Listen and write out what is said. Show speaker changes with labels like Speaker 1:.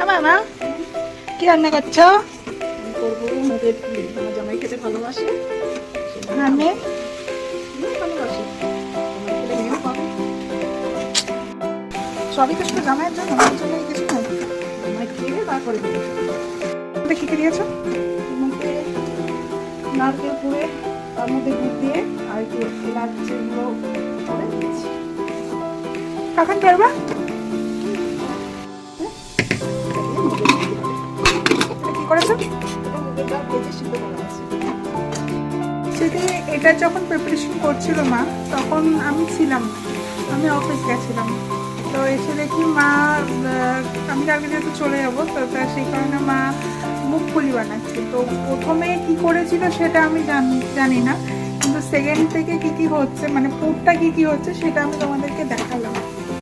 Speaker 1: মামা কি রান্না করছো?
Speaker 2: করবো মুগের পুলি। আমার জামাই খেতে ভালোবাসে,
Speaker 1: আমি
Speaker 2: ভালোবাসে জামাই খেলে মেয়েও পাবে।
Speaker 1: সবই তো শুধু জামাইয়ের জন্য, আমার জন্য কিছু নাই?
Speaker 2: জামাই খেয়ে তারপরে দেবো।
Speaker 1: কি কি দিয়েছো?
Speaker 2: এর মধ্যে নারকেল পুড়ে তার মধ্যে দুধ দিয়ে আর একটু এলাচ যেগুলো করে দিয়েছি।
Speaker 1: কখন করবা? কি করেছো?
Speaker 2: এটা মুগের ডাল ভেজে সিদ্ধ করা আছে।
Speaker 1: সেটি এটা যখন প্রিপারেশন করছিল মা, তখন আমি ছিলাম না, আমি অফিস গেছিলাম। তো এসে দেখি মা, আমি কালকে যেহেতু চলে যাবো, তো সেই কারণে মা মুগ পুলি বানাচ্ছে। তো প্রথমে কি করেছিল সেটা আমি জানি না, কিন্তু সেকেন্ড থেকে কি কি হচ্ছে, মানে পুরটা কি কি হচ্ছে সেটা আমি তোমাদেরকে দেখালাম।